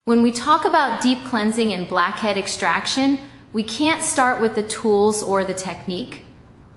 When we talk about deep cleansing and blackhead extraction, we can't start with the tools or the technique.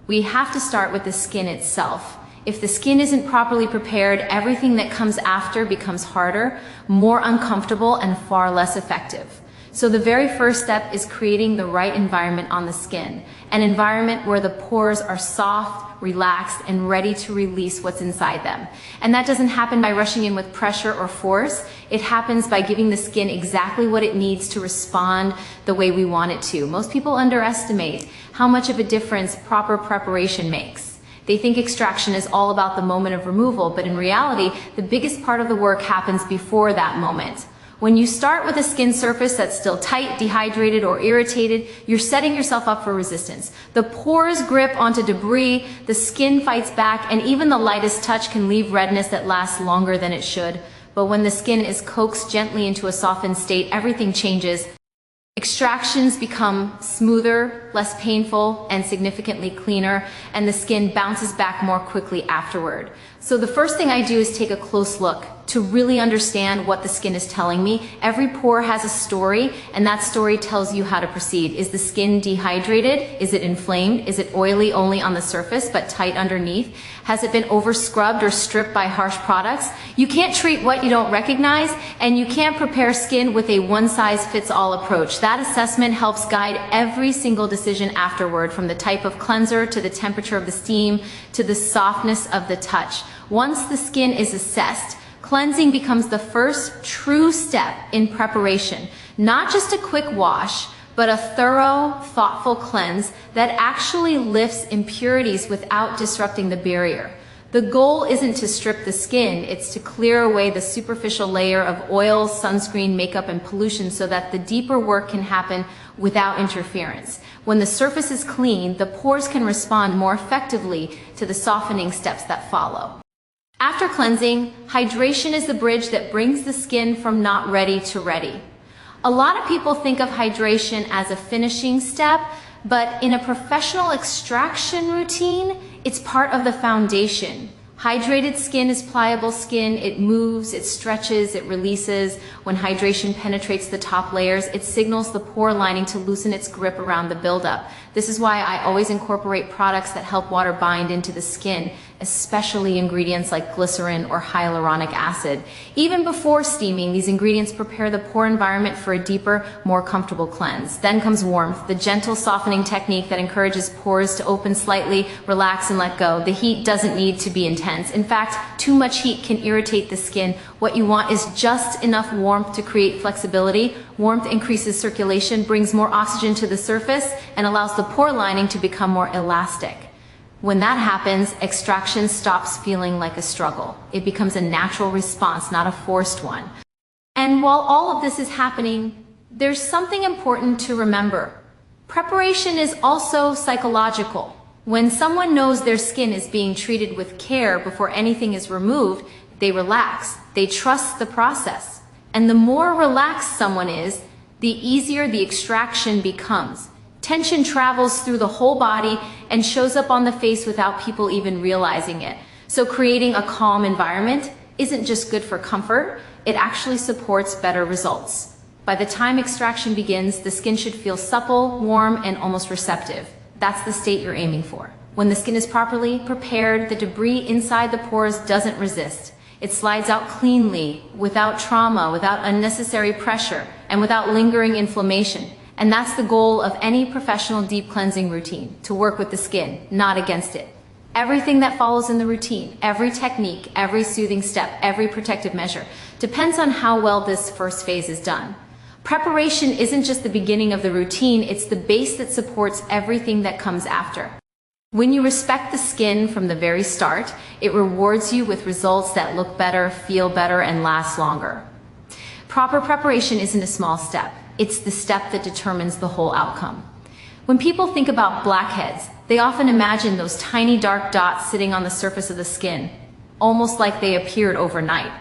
We have to start with the skin itself. If the skin isn't properly prepared, everything that comes after becomes harder, more uncomfortable, and far less effective. So the very first step is creating the right environment on the skin, an environment where the pores are soft, relaxed, and ready to release what's inside them. And that doesn't happen by rushing in with pressure or force. It happens by giving the skin exactly what it needs to respond the way we want it to. Most people underestimate how much of a difference proper preparation makes. They think extraction is all about the moment of removal, but in reality, the biggest part of the work happens before that moment. When you start with a skin surface that's still tight, dehydrated, or irritated, you're setting yourself up for resistance. The pores grip onto debris, the skin fights back, and even the lightest touch can leave redness that lasts longer than it should. But when the skin is coaxed gently into a softened state, everything changes. Extractions become smoother, less painful, and significantly cleaner, and the skin bounces back more quickly afterward. So the first thing I do is take a close look to really understand what the skin is telling me. Every pore has a story, and that story tells you how to proceed. Is the skin dehydrated? Is it inflamed? Is it oily only on the surface but tight underneath? Has it been over-scrubbed or stripped by harsh products? You can't treat what you don't recognize, and you can't prepare skin with a one-size-fits-all approach. That assessment helps guide every single decision afterward, from the type of cleanser to the temperature of the steam to the softness of the touch. Once the skin is assessed, cleansing becomes the first true step in preparation. Not just a quick wash, but a thorough, thoughtful cleanse that actually lifts impurities without disrupting the barrier. The goal isn't to strip the skin, it's to clear away the superficial layer of oils, sunscreen, makeup, and pollution so that the deeper work can happen without interference. When the surface is clean, the pores can respond more effectively to the softening steps that follow. After cleansing, hydration is the bridge that brings the skin from not ready to ready. A lot of people think of hydration as a finishing step, but in a professional extraction routine, it's part of the foundation. Hydrated skin is pliable skin. It moves, it stretches, it releases. When hydration penetrates the top layers, it signals the pore lining to loosen its grip around the buildup. This is why I always incorporate products that help water bind into the skin, especially ingredients like glycerin or hyaluronic acid. Even before steaming, these ingredients prepare the pore environment for a deeper, more comfortable cleanse. Then comes warmth, the gentle softening technique that encourages pores to open slightly, relax, and let go. The heat doesn't need to be intense. In fact, too much heat can irritate the skin. What you want is just enough warmth to create flexibility. Warmth increases circulation, brings more oxygen to the surface, and allows the pore lining to become more elastic. When that happens, extraction stops feeling like a struggle. It becomes a natural response, not a forced one. And while all of this is happening, there's something important to remember. Preparation is also psychological. When someone knows their skin is being treated with care before anything is removed, they relax. They trust the process. And the more relaxed someone is, the easier the extraction becomes. Tension travels through the whole body and shows up on the face without people even realizing it. So creating a calm environment isn't just good for comfort, it actually supports better results. By the time extraction begins, the skin should feel supple, warm, and almost receptive. That's the state you're aiming for. When the skin is properly prepared, the debris inside the pores doesn't resist. It slides out cleanly, without trauma, without unnecessary pressure, and without lingering inflammation. And that's the goal of any professional deep cleansing routine, to work with the skin, not against it. Everything that follows in the routine, every technique, every soothing step, every protective measure, depends on how well this first phase is done. Preparation isn't just the beginning of the routine, it's the base that supports everything that comes after. When you respect the skin from the very start, it rewards you with results that look better, feel better, and last longer. Proper preparation isn't a small step. It's the step that determines the whole outcome. When people think about blackheads, they often imagine those tiny dark dots sitting on the surface of the skin, almost like they appeared overnight.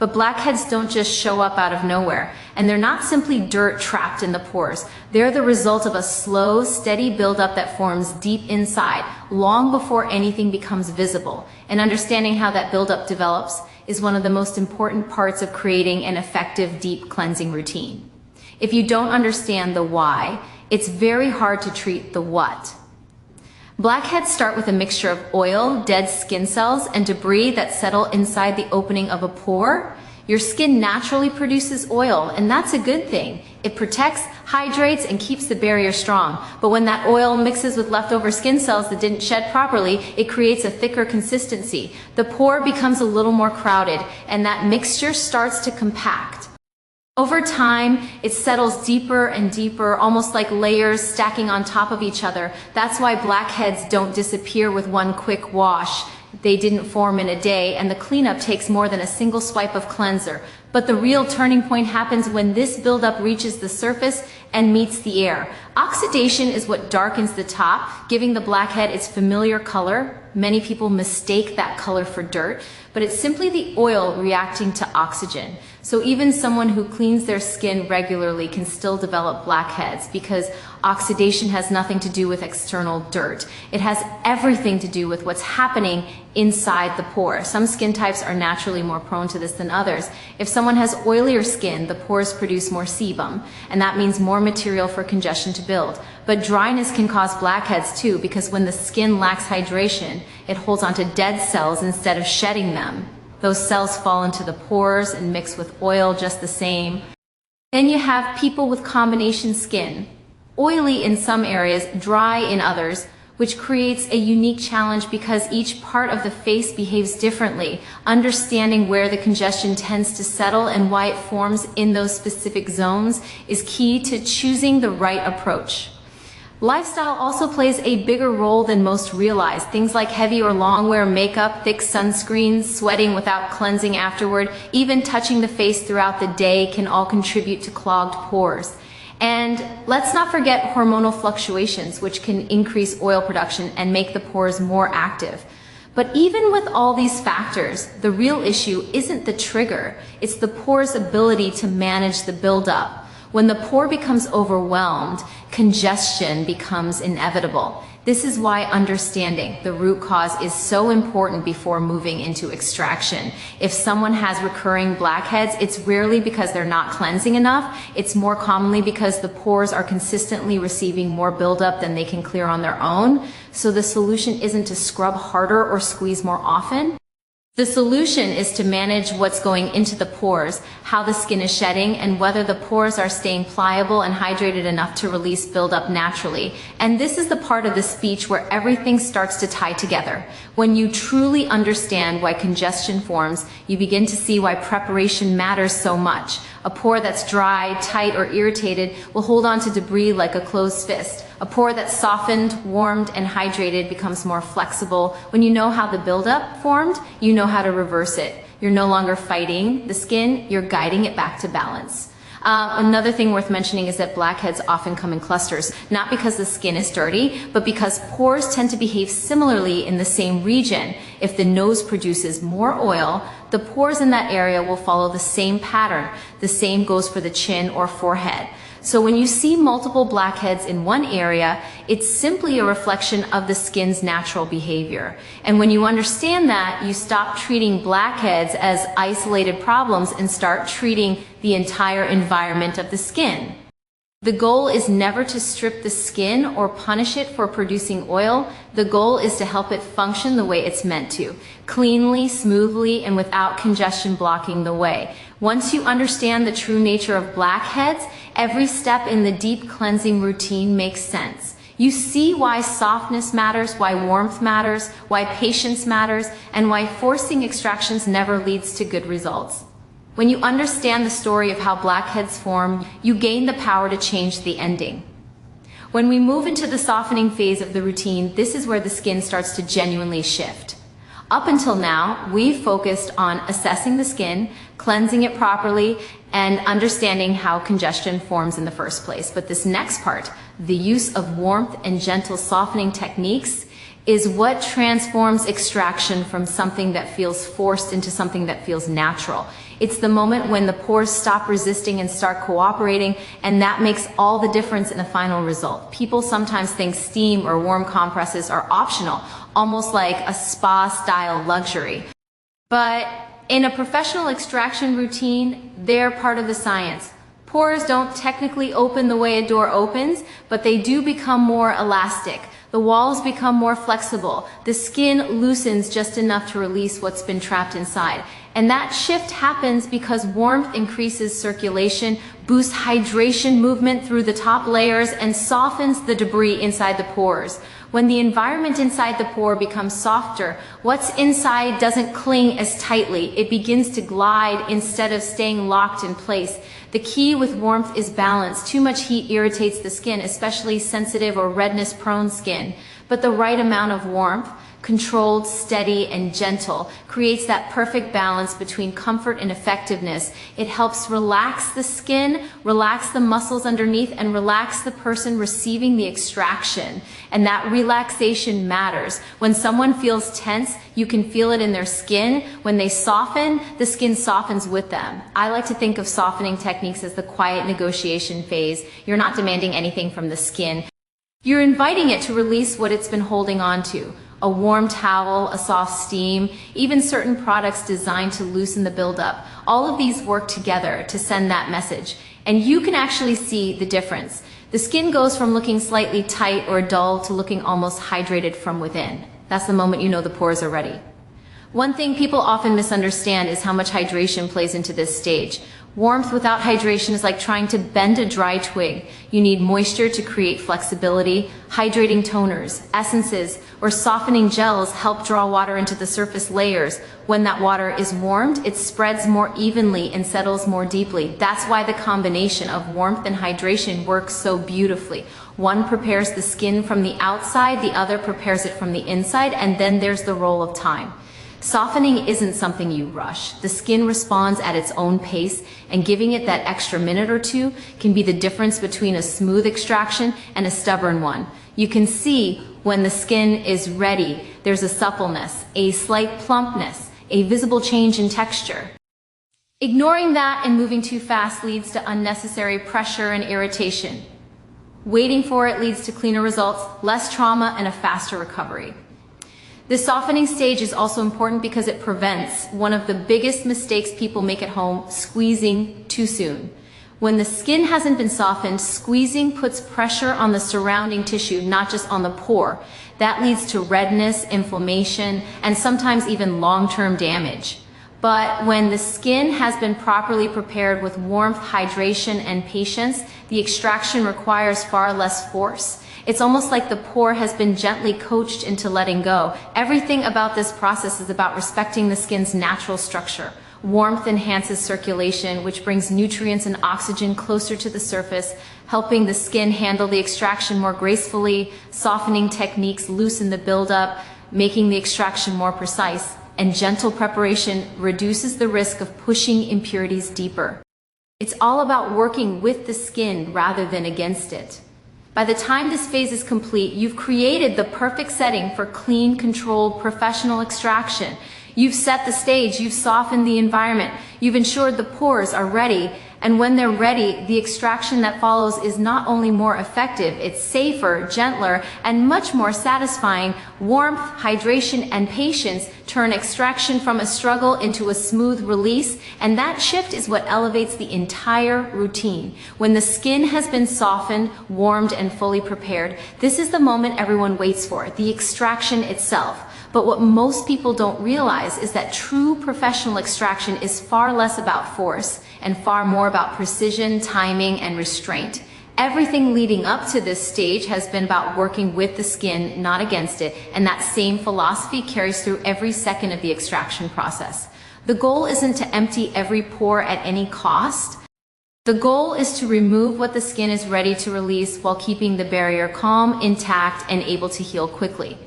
But blackheads don't just show up out of nowhere, and they're not simply dirt trapped in the pores. They're the result of a slow, steady buildup that forms deep inside, long before anything becomes visible. And understanding how that buildup develops is one of the most important parts of creating an effective deep cleansing routine. If you don't understand the why, it's very hard to treat the what. Blackheads start with a mixture of oil, dead skin cells, and debris that settle inside the opening of a pore. Your skin naturally produces oil, and that's a good thing. It protects, hydrates, and keeps the barrier strong. But when that oil mixes with leftover skin cells that didn't shed properly, it creates a thicker consistency. The pore becomes a little more crowded, and that mixture starts to compact. Over time, it settles deeper and deeper, almost like layers stacking on top of each other. That's why blackheads don't disappear with one quick wash. They didn't form in a day, and the cleanup takes more than a single swipe of cleanser. But the real turning point happens when this buildup reaches the surface and meets the air. Oxidation is what darkens the top, giving the blackhead its familiar color. Many people mistake that color for dirt, but it's simply the oil reacting to oxygen. So even someone who cleans their skin regularly can still develop blackheads because oxidation has nothing to do with external dirt. It has everything to do with what's happening inside the pore. Some skin types are naturally more prone to this than others. If someone has oilier skin, the pores produce more sebum, and that means more material for congestion to build. But dryness can cause blackheads too, because when the skin lacks hydration, it holds onto dead cells instead of shedding them. Those cells fall into the pores and mix with oil just the same. Then you have people with combination skin, oily in some areas, dry in others, which creates a unique challenge because each part of the face behaves differently. Understanding where the congestion tends to settle and why it forms in those specific zones is key to choosing the right approach. Lifestyle also plays a bigger role than most realize. Things like heavy or long wear makeup, thick sunscreens, sweating without cleansing afterward, even touching the face throughout the day can all contribute to clogged pores. And let's not forget hormonal fluctuations, which can increase oil production and make the pores more active. But even with all these factors, the real issue isn't the trigger, it's the pore's ability to manage the buildup. When the pore becomes overwhelmed, congestion becomes inevitable. This is why understanding the root cause is so important before moving into extraction. If someone has recurring blackheads, it's rarely because they're not cleansing enough. It's more commonly because the pores are consistently receiving more buildup than they can clear on their own. So the solution isn't to scrub harder or squeeze more often. The solution is to manage what's going into the pores, how the skin is shedding, and whether the pores are staying pliable and hydrated enough to release buildup naturally. And this is the part of the speech where everything starts to tie together. When you truly understand why congestion forms, you begin to see why preparation matters so much. A pore that's dry, tight, or irritated will hold on to debris like a closed fist. A pore that's softened, warmed, and hydrated becomes more flexible. When you know how the buildup formed, you know how to reverse it. You're no longer fighting the skin, you're guiding it back to balance. Another thing worth mentioning is that blackheads often come in clusters, not because the skin is dirty, but because pores tend to behave similarly in the same region. If the nose produces more oil, the pores in that area will follow the same pattern. The same goes for the chin or forehead. So when you see multiple blackheads in one area, it's simply a reflection of the skin's natural behavior. And when you understand that, you stop treating blackheads as isolated problems and start treating the entire environment of the skin. The goal is never to strip the skin or punish it for producing oil. The goal is to help it function the way it's meant to, cleanly, smoothly, and without congestion blocking the way. Once you understand the true nature of blackheads, every step in the deep cleansing routine makes sense. You see why softness matters, why warmth matters, why patience matters, and why forcing extractions never leads to good results. When you understand the story of how blackheads form, you gain the power to change the ending. When we move into the softening phase of the routine, this is where the skin starts to genuinely shift. Up until now, we've focused on assessing the skin, cleansing it properly, and understanding how congestion forms in the first place. But this next part, the use of warmth and gentle softening techniques, is what transforms extraction from something that feels forced into something that feels natural. It's the moment when the pores stop resisting and start cooperating, and that makes all the difference in the final result. People sometimes think steam or warm compresses are optional, almost like a spa-style luxury. But In a professional extraction routine, they're part of the science. Pores don't technically open the way a door opens, but they do become more elastic. The walls become more flexible. The skin loosens just enough to release what's been trapped inside. And that shift happens because warmth increases circulation, boosts hydration movement through the top layers, and softens the debris inside the pores. When the environment inside the pore becomes softer, what's inside doesn't cling as tightly. It begins to glide instead of staying locked in place. The key with warmth is balance. Too much heat irritates the skin, especially sensitive or redness-prone skin. But the right amount of warmth, controlled, steady, and gentle, creates that perfect balance between comfort and effectiveness. It helps relax the skin, relax the muscles underneath, and relax the person receiving the extraction. And that relaxation matters. When someone feels tense, you can feel it in their skin. When they soften, the skin softens with them. I like to think of softening techniques as the quiet negotiation phase. You're not demanding anything from the skin. You're inviting it to release what it's been holding on to. A warm towel, a soft steam, even certain products designed to loosen the buildup. All of these work together to send that message. And you can actually see the difference. The skin goes from looking slightly tight or dull to looking almost hydrated from within. That's the moment you know the pores are ready. One thing people often misunderstand is how much hydration plays into this stage. Warmth without hydration is like trying to bend a dry twig. You need moisture to create flexibility. Hydrating toners, essences, or softening gels help draw water into the surface layers. When that water is warmed, it spreads more evenly and settles more deeply. That's why the combination of warmth and hydration works so beautifully. One prepares the skin from the outside, the other prepares it from the inside, and then there's the roll of time. Softening isn't something you rush. The skin responds at its own pace, and giving it that extra minute or two can be the difference between a smooth extraction and a stubborn one. You can see when the skin is ready, there's a suppleness, a slight plumpness, a visible change in texture. Ignoring that and moving too fast leads to unnecessary pressure and irritation. Waiting for it leads to cleaner results, less trauma, and a faster recovery. This softening stage is also important because it prevents one of the biggest mistakes people make at home, squeezing too soon. When the skin hasn't been softened, squeezing puts pressure on the surrounding tissue, not just on the pore. That leads to redness, inflammation, and sometimes even long-term damage. But when the skin has been properly prepared with warmth, hydration, and patience, the extraction requires far less force. It's almost like the pore has been gently coached into letting go. Everything about this process is about respecting the skin's natural structure. Warmth enhances circulation, which brings nutrients and oxygen closer to the surface, helping the skin handle the extraction more gracefully. Softening techniques loosen the buildup, making the extraction more precise. And gentle preparation reduces the risk of pushing impurities deeper. It's all about working with the skin rather than against it. By the time this phase is complete, you've created the perfect setting for clean, controlled, professional extraction. You've set the stage, you've softened the environment, you've ensured the pores are ready, and when they're ready, the extraction that follows is not only more effective, it's safer, gentler, and much more satisfying. Warmth, hydration, and patience turn extraction from a struggle into a smooth release, and that shift is what elevates the entire routine. When the skin has been softened, warmed, and fully prepared, this is the moment everyone waits for, the extraction itself. But what most people don't realize is that true professional extraction is far less about force and far more about precision, timing, and restraint. Everything leading up to this stage has been about working with the skin, not against it, and that same philosophy carries through every second of the extraction process. The goal isn't to empty every pore at any cost. The goal is to remove what the skin is ready to release while keeping the barrier calm, intact, and able to heal quickly.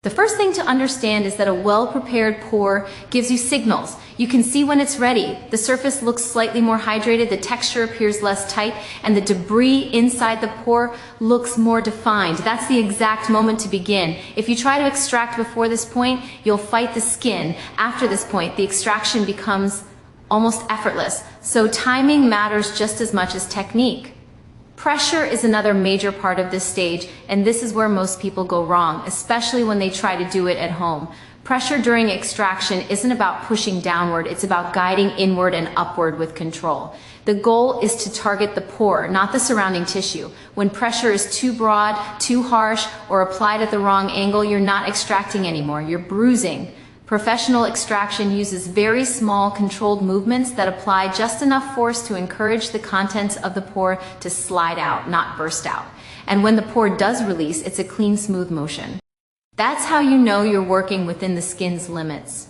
The first thing to understand is that a well-prepared pore gives you signals. You can see when it's ready. The surface looks slightly more hydrated, the texture appears less tight, and the debris inside the pore looks more defined. That's the exact moment to begin. If you try to extract before this point, you'll fight the skin. After this point, the extraction becomes almost effortless. So timing matters just as much as technique. Pressure is another major part of this stage, and this is where most people go wrong, especially when they try to do it at home. Pressure during extraction isn't about pushing downward, it's about guiding inward and upward with control. The goal is to target the pore, not the surrounding tissue. When pressure is too broad, too harsh, or applied at the wrong angle, you're not extracting anymore, you're bruising. Professional extraction uses very small, controlled movements that apply just enough force to encourage the contents of the pore to slide out, not burst out. And when the pore does release, it's a clean, smooth motion. That's how you know you're working within the skin's limits.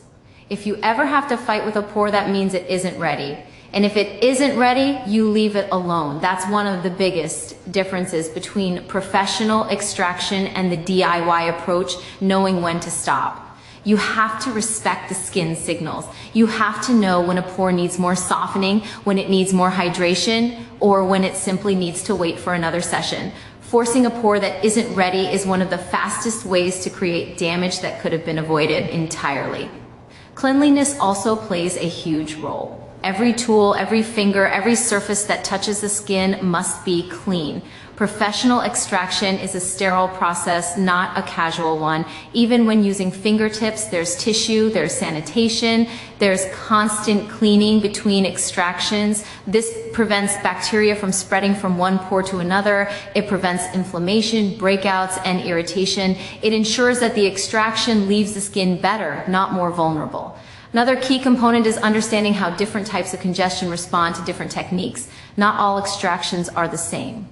If you ever have to fight with a pore, that means it isn't ready. And if it isn't ready, you leave it alone. That's one of the biggest differences between professional extraction and the DIY approach, knowing when to stop. You have to respect the skin signals. You have to know when a pore needs more softening, when it needs more hydration, or when it simply needs to wait for another session. Forcing a pore that isn't ready is one of the fastest ways to create damage that could have been avoided entirely. Cleanliness also plays a huge role. Every tool, every finger, every surface that touches the skin must be clean. Professional extraction is a sterile process, not a casual one. Even when using fingertips, there's tissue, there's sanitation, there's constant cleaning between extractions. This prevents bacteria from spreading from one pore to another. It prevents inflammation, breakouts, and irritation. It ensures that the extraction leaves the skin better, not more vulnerable. Another key component is understanding how different types of congestion respond to different techniques. Not all extractions are the same.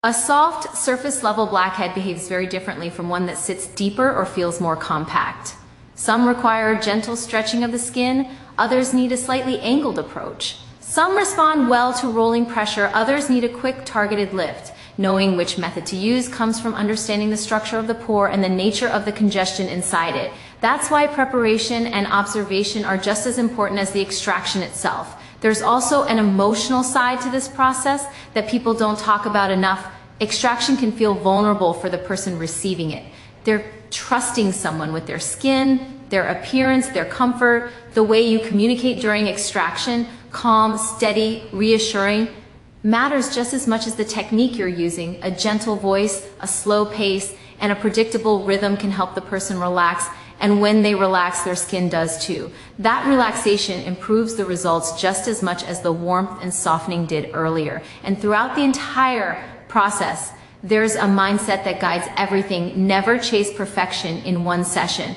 A soft, surface-level blackhead behaves very differently from one that sits deeper or feels more compact. Some require gentle stretching of the skin, others need a slightly angled approach. Some respond well to rolling pressure, others need a quick, targeted lift. Knowing which method to use comes from understanding the structure of the pore and the nature of the congestion inside it. That's why preparation and observation are just as important as the extraction itself. There's also an emotional side to this process that people don't talk about enough. Extraction can feel vulnerable for the person receiving it. They're trusting someone with their skin, their appearance, their comfort, the way you communicate during extraction, calm, steady, reassuring, matters just as much as the technique you're using. A gentle voice, a slow pace, and a predictable rhythm can help the person relax, and when they relax, their skin does too. That relaxation improves the results just as much as the warmth and softening did earlier. And throughout the entire process, there's a mindset that guides everything. Never chase perfection in one session.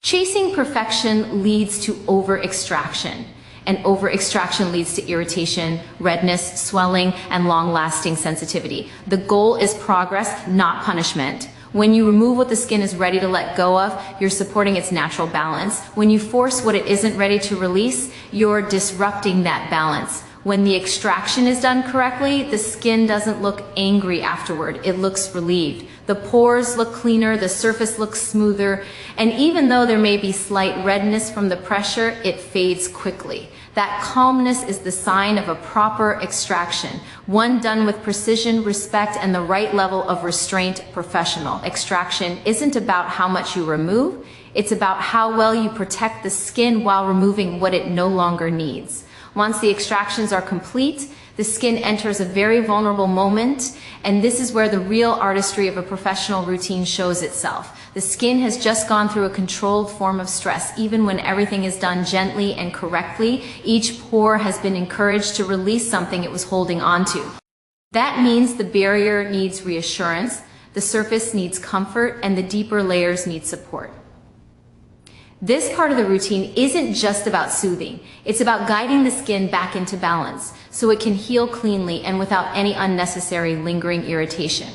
Chasing perfection leads to over-extraction. And over-extraction leads to irritation, redness, swelling, and long-lasting sensitivity. The goal is progress, not punishment. When you remove what the skin is ready to let go of, you're supporting its natural balance. When you force what it isn't ready to release, you're disrupting that balance. When the extraction is done correctly, the skin doesn't look angry afterward. It looks relieved. The pores look cleaner, the surface looks smoother, and even though there may be slight redness from the pressure, it fades quickly. That calmness is the sign of a proper extraction, one done with precision, respect, and the right level of restraint. Professional extraction isn't about how much you remove, it's about how well you protect the skin while removing what it no longer needs. Once the extractions are complete, the skin enters a very vulnerable moment, and this is where the real artistry of a professional routine shows itself. The skin has just gone through a controlled form of stress. Even when everything is done gently and correctly, each pore has been encouraged to release something it was holding onto. That means the barrier needs reassurance, the surface needs comfort, and the deeper layers need support. This part of the routine isn't just about soothing. It's about guiding the skin back into balance so it can heal cleanly and without any unnecessary lingering irritation.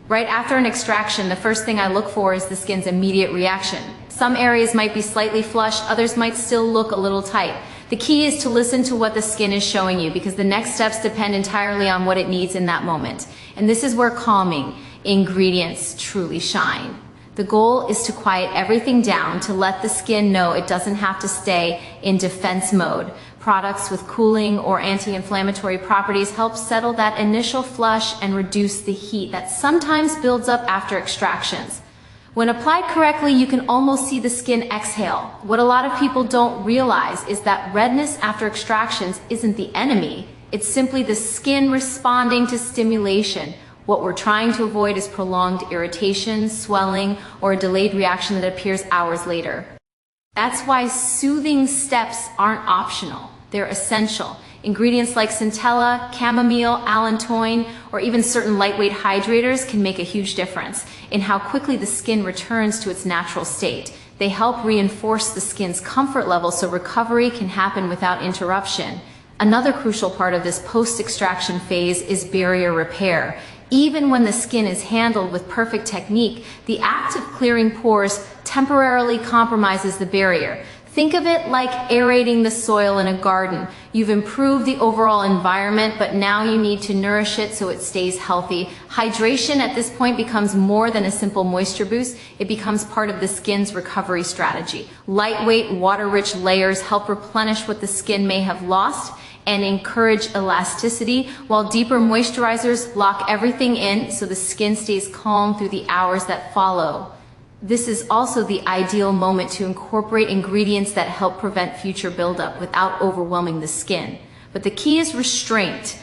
Right after an extraction, the first thing I look for is the skin's immediate reaction. Some areas might be slightly flushed, others might still look a little tight. The key is to listen to what the skin is showing you, because the next steps depend entirely on what it needs in that moment. And this is where calming ingredients truly shine. The goal is to quiet everything down, to let the skin know it doesn't have to stay in defense mode. Products with cooling or anti-inflammatory properties help settle that initial flush and reduce the heat that sometimes builds up after extractions. When applied correctly, you can almost see the skin exhale. What a lot of people don't realize is that redness after extractions isn't the enemy. It's simply the skin responding to stimulation. What we're trying to avoid is prolonged irritation, swelling, or a delayed reaction that appears hours later. That's why soothing steps aren't optional. They're essential. Ingredients like centella, chamomile, allantoin, or even certain lightweight hydrators can make a huge difference in how quickly the skin returns to its natural state. They help reinforce the skin's comfort level so recovery can happen without interruption. Another crucial part of this post-extraction phase is barrier repair. Even when the skin is handled with perfect technique, the act of clearing pores temporarily compromises the barrier. Think of it like aerating the soil in a garden. You've improved the overall environment, but now you need to nourish it so it stays healthy. Hydration at this point becomes more than a simple moisture boost. It becomes part of the skin's recovery strategy. Lightweight, water-rich layers help replenish what the skin may have lost and encourage elasticity, while deeper moisturizers lock everything in so the skin stays calm through the hours that follow. This is also the ideal moment to incorporate ingredients that help prevent future buildup without overwhelming the skin. But the key is restraint.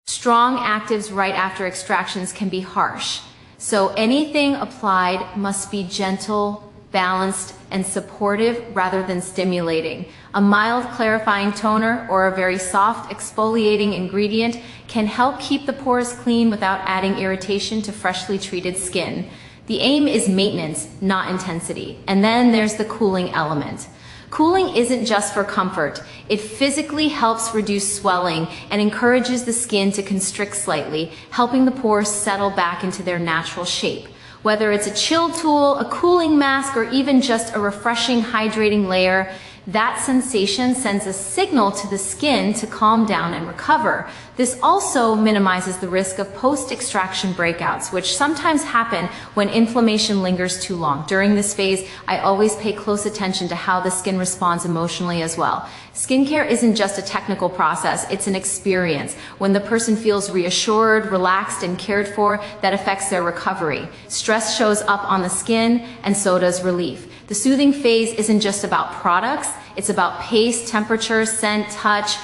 Strong actives right after extractions can be harsh, so anything applied must be gentle, balanced, and supportive rather than stimulating. A mild clarifying toner or a very soft exfoliating ingredient can help keep the pores clean without adding irritation to freshly treated skin. The aim is maintenance, not intensity. And then there's the cooling element. Cooling isn't just for comfort. It physically helps reduce swelling and encourages the skin to constrict slightly, helping the pores settle back into their natural shape. Whether it's a chill tool, a cooling mask, or even just a refreshing, hydrating layer, that sensation sends a signal to the skin to calm down and recover. This also minimizes the risk of post-extraction breakouts, which sometimes happen when inflammation lingers too long. During this phase, I always pay close attention to how the skin responds emotionally as well. Skincare isn't just a technical process, it's an experience. When the person feels reassured, relaxed, and cared for, that affects their recovery. Stress shows up on the skin, and so does relief. The soothing phase isn't just about products, it's about pace, temperature, scent, touch.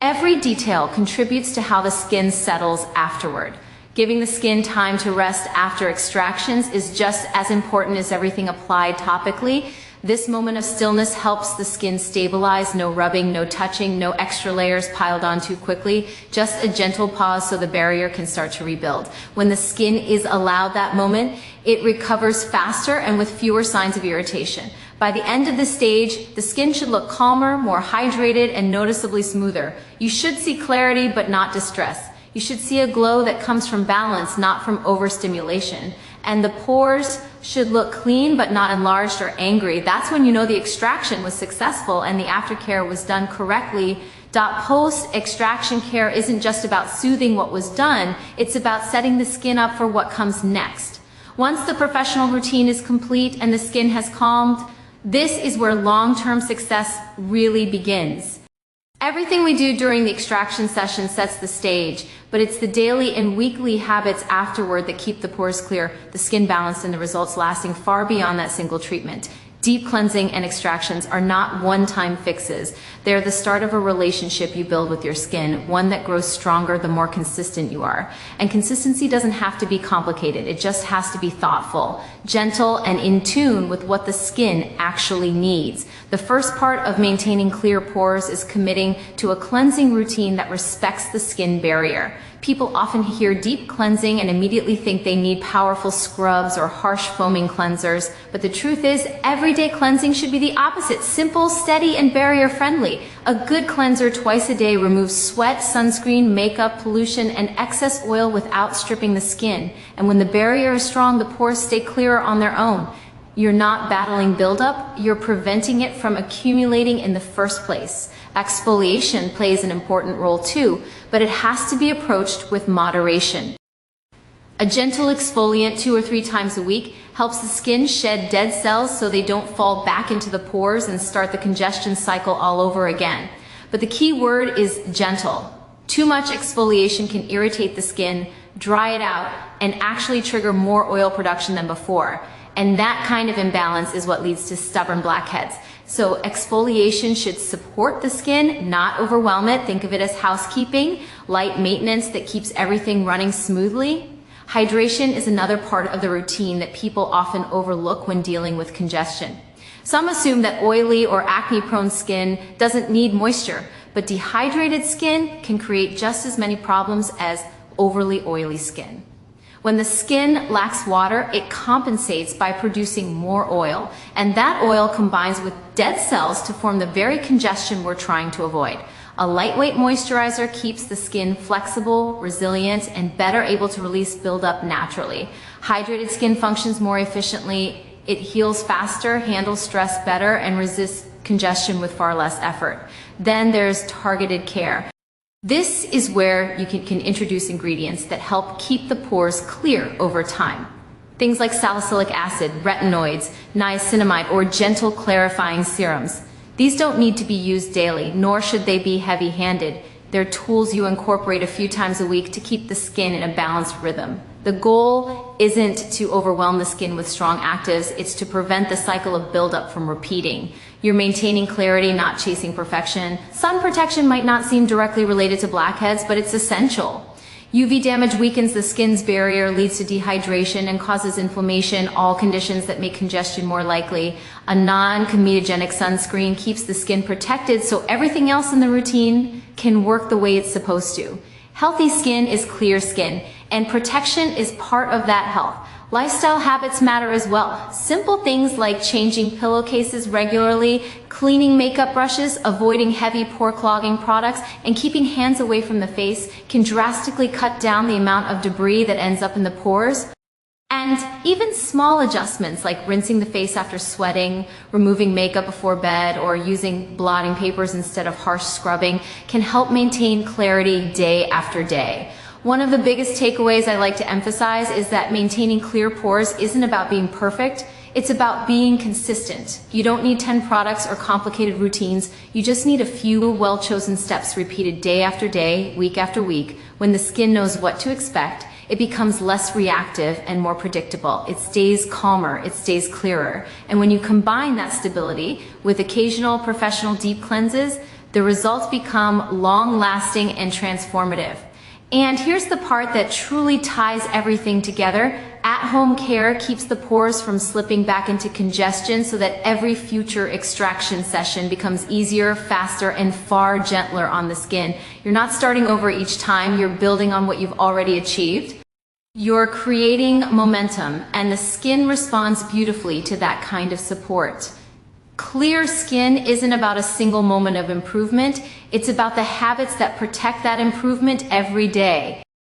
Every detail contributes to how the skin settles afterward. Giving the skin time to rest after extractions is just as important as everything applied topically. This moment of stillness helps the skin stabilize. No rubbing, no touching, no extra layers piled on too quickly. Just a gentle pause so the barrier can start to rebuild. When the skin is allowed that moment, it recovers faster and with fewer signs of irritation. By the end of the stage, the skin should look calmer, more hydrated, and noticeably smoother. You should see clarity, but not distress. You should see a glow that comes from balance, not from overstimulation. And the pores should look clean, but not enlarged or angry. That's when you know the extraction was successful and the aftercare was done correctly. Post-extraction care isn't just about soothing what was done, it's about setting the skin up for what comes next. Once the professional routine is complete and the skin has calmed, this is where long-term success really begins. Everything we do during the extraction session sets the stage, but it's the daily and weekly habits afterward that keep the pores clear, the skin balanced, and the results lasting far beyond that single treatment. Deep cleansing and extractions are not one-time fixes. They're the start of a relationship you build with your skin, one that grows stronger the more consistent you are. And consistency doesn't have to be complicated. It just has to be thoughtful, gentle, and in tune with what the skin actually needs. The first part of maintaining clear pores is committing to a cleansing routine that respects the skin barrier. People often hear deep cleansing and immediately think they need powerful scrubs or harsh foaming cleansers, but the truth is, everyday cleansing should be the opposite: simple, steady, and barrier-friendly. A good cleanser twice a day removes sweat, sunscreen, makeup, pollution, and excess oil without stripping the skin. And when the barrier is strong, the pores stay clearer on their own. You're not battling buildup, you're preventing it from accumulating in the first place. Exfoliation plays an important role too, but it has to be approached with moderation. A gentle exfoliant 2 or 3 times a week helps the skin shed dead cells so they don't fall back into the pores and start the congestion cycle all over again. But the key word is gentle. Too much exfoliation can irritate the skin, dry it out, and actually trigger more oil production than before. And that kind of imbalance is what leads to stubborn blackheads. So exfoliation should support the skin, not overwhelm it. Think of it as housekeeping, light maintenance that keeps everything running smoothly. Hydration is another part of the routine that people often overlook when dealing with congestion. Some assume that oily or acne-prone skin doesn't need moisture, but dehydrated skin can create just as many problems as overly oily skin. When the skin lacks water, it compensates by producing more oil, and that oil combines with dead cells to form the very congestion we're trying to avoid. A lightweight moisturizer keeps the skin flexible, resilient, and better able to release buildup naturally. Hydrated skin functions more efficiently, it heals faster, handles stress better, and resists congestion with far less effort. Then there's targeted care. This is where you can introduce ingredients that help keep the pores clear over time. Things like salicylic acid, retinoids, niacinamide, or gentle clarifying serums. These don't need to be used daily, nor should they be heavy-handed. They're tools you incorporate a few times a week to keep the skin in a balanced rhythm. The goal isn't to overwhelm the skin with strong actives, it's to prevent the cycle of buildup from repeating. You're maintaining clarity, not chasing perfection. Sun protection might not seem directly related to blackheads, but it's essential. UV damage weakens the skin's barrier, leads to dehydration, and causes inflammation, all conditions that make congestion more likely. A non-comedogenic sunscreen keeps the skin protected so everything else in the routine can work the way it's supposed to. Healthy skin is clear skin, and protection is part of that health. Lifestyle habits matter as well. Simple things like changing pillowcases regularly, cleaning makeup brushes, avoiding heavy pore clogging products, and keeping hands away from the face can drastically cut down the amount of debris that ends up in the pores. And even small adjustments like rinsing the face after sweating, removing makeup before bed, or using blotting papers instead of harsh scrubbing can help maintain clarity day after day. One of the biggest takeaways I like to emphasize is that maintaining clear pores isn't about being perfect, it's about being consistent. You don't need 10 products or complicated routines, you just need a few well-chosen steps repeated day after day, week after week. When the skin knows what to expect, it becomes less reactive and more predictable. It stays calmer, it stays clearer. And when you combine that stability with occasional professional deep cleanses, the results become long-lasting and transformative. And here's the part that truly ties everything together. At-home care keeps the pores from slipping back into congestion so that every future extraction session becomes easier, faster, and far gentler on the skin. You're not starting over each time, you're building on what you've already achieved. You're creating momentum, and the skin responds beautifully to that kind of support. Clear skin isn't about a single moment of improvement, it's about the habits that protect that improvement every day.